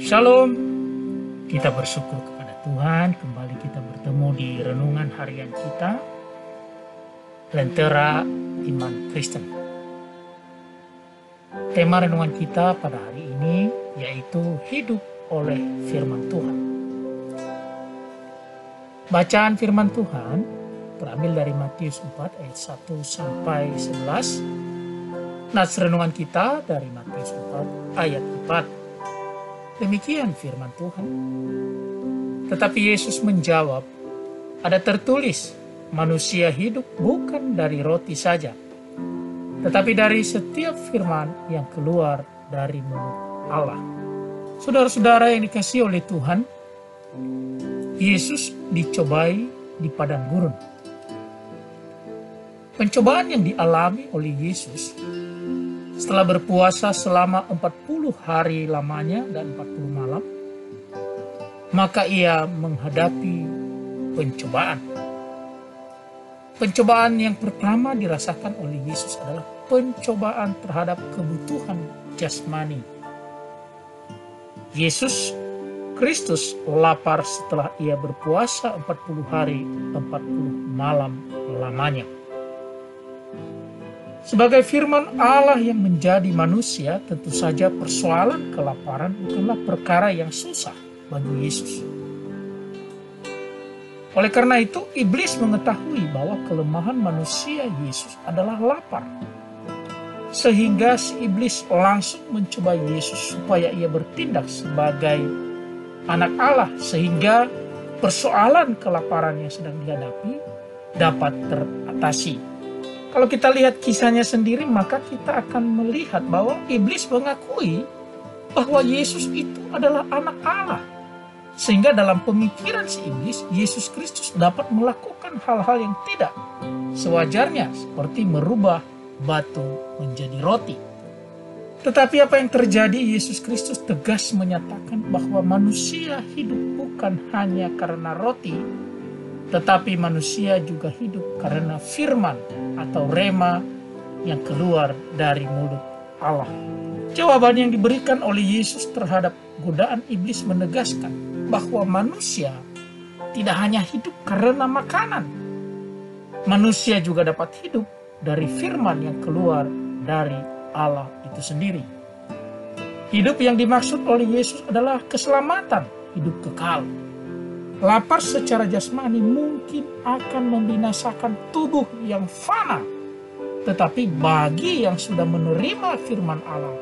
Shalom, kita bersyukur kepada Tuhan. Kembali kita bertemu di renungan harian kita, Lentera Iman Kristen. Tema renungan kita pada hari ini yaitu hidup oleh firman Tuhan. Bacaan firman Tuhan terambil dari Matius 4 ayat 1 sampai 11. Nats renungan kita dari Matius 4 ayat 4. Demikian firman Tuhan. Tetapi Yesus menjawab, ada tertulis, manusia hidup bukan dari roti saja, tetapi dari setiap firman yang keluar dari mulut Allah. Saudara-saudara yang dikasihi oleh Tuhan, Yesus dicobai di padang gurun. Pencobaan yang dialami oleh Yesus setelah berpuasa selama 40 hari lamanya dan 40 malam, maka ia menghadapi pencobaan. Pencobaan yang pertama dirasakan oleh Yesus adalah pencobaan terhadap kebutuhan jasmani. Yesus Kristus lapar setelah ia berpuasa 40 hari 40 malam lamanya. Sebagai firman Allah yang menjadi manusia, tentu saja persoalan kelaparan bukanlah perkara yang susah bagi Yesus. Oleh karena itu, iblis mengetahui bahwa kelemahan manusia Yesus adalah lapar. Sehingga si iblis langsung mencoba Yesus supaya ia bertindak sebagai anak Allah, sehingga persoalan kelaparan yang sedang dihadapi dapat teratasi. Kalau kita lihat kisahnya sendiri, maka kita akan melihat bahwa iblis mengakui bahwa Yesus itu adalah anak Allah. Sehingga dalam pemikiran si iblis, Yesus Kristus dapat melakukan hal-hal yang tidak sewajarnya, seperti merubah batu menjadi roti. Tetapi apa yang terjadi? Yesus Kristus tegas menyatakan bahwa manusia hidup bukan hanya karena roti, tetapi manusia juga hidup karena firman atau rema yang keluar dari mulut Allah. Jawaban yang diberikan oleh Yesus terhadap godaan iblis menegaskan bahwa manusia tidak hanya hidup karena makanan. Manusia juga dapat hidup dari firman yang keluar dari Allah itu sendiri. Hidup yang dimaksud oleh Yesus adalah keselamatan, hidup kekal. Lapar secara jasmani mungkin akan membinasakan tubuh yang fana. Tetapi bagi yang sudah menerima firman Allah,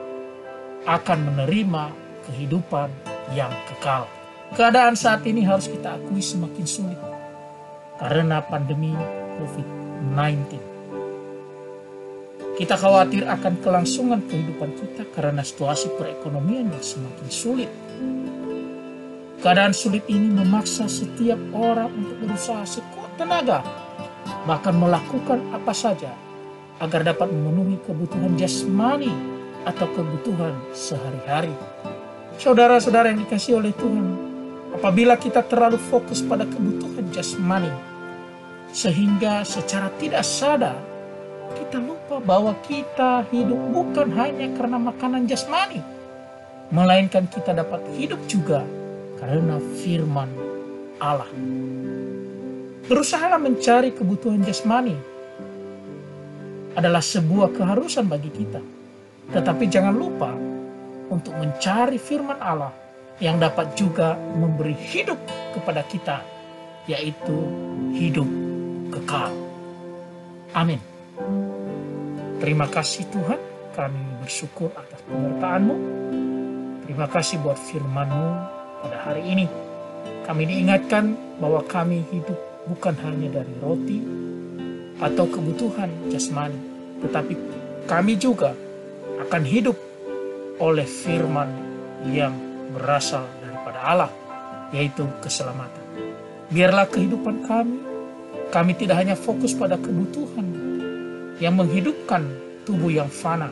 akan menerima kehidupan yang kekal. Keadaan saat ini harus kita akui semakin sulit karena pandemi COVID-19. Kita khawatir akan kelangsungan kehidupan kita karena situasi perekonomian yang semakin sulit. Keadaan sulit ini memaksa setiap orang untuk berusaha sekuat tenaga, bahkan melakukan apa saja agar dapat memenuhi kebutuhan jasmani atau kebutuhan sehari-hari. Saudara-saudara yang dikasihi oleh Tuhan, apabila kita terlalu fokus pada kebutuhan jasmani, sehingga secara tidak sadar kita lupa bahwa kita hidup bukan hanya karena makanan jasmani, melainkan kita dapat hidup juga karena firman Allah. Berusaha mencari kebutuhan jasmani adalah sebuah keharusan bagi kita. Tetapi jangan lupa untuk mencari firman Allah yang dapat juga memberi hidup kepada kita, yaitu hidup kekal. Amin. Terima kasih Tuhan, kami bersyukur atas penyertaan-Mu. Terima kasih buat firman-Mu. Pada hari ini kami diingatkan bahwa kami hidup bukan hanya dari roti atau kebutuhan jasmani, tetapi kami juga akan hidup oleh firman yang berasal daripada Allah, yaitu keselamatan. Biarlah kehidupan kami tidak hanya fokus pada kebutuhan yang menghidupkan tubuh yang fana,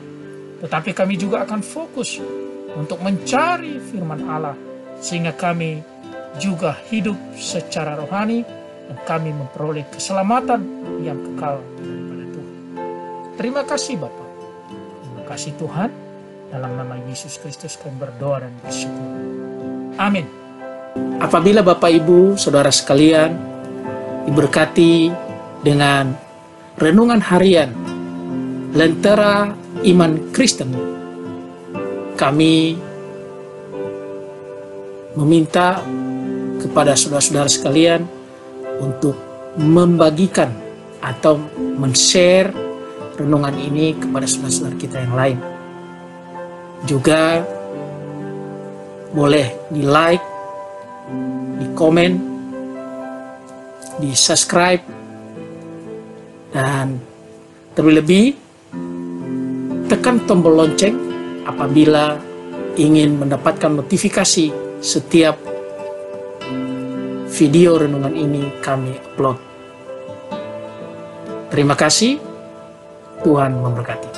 tetapi kami juga akan fokus untuk mencari firman Allah, sehingga kami juga hidup secara rohani dan kami memperoleh keselamatan yang kekal daripada Tuhan. Terima kasih Bapa. Terima kasih Tuhan. Dalam nama Yesus Kristus kami berdoa dan bersyukur. Amin. Apabila Bapak Ibu, Saudara sekalian, diberkati dengan renungan harian Lentera Iman Kristen, kami meminta kepada saudara-saudara sekalian untuk membagikan atau men-share renungan ini kepada saudara-saudara kita yang lain. Juga boleh di-like, di-komen, di-subscribe, dan terlebih tekan tombol lonceng apabila ingin mendapatkan notifikasi setiap video renungan ini kami upload. Terima kasih, Tuhan memberkati.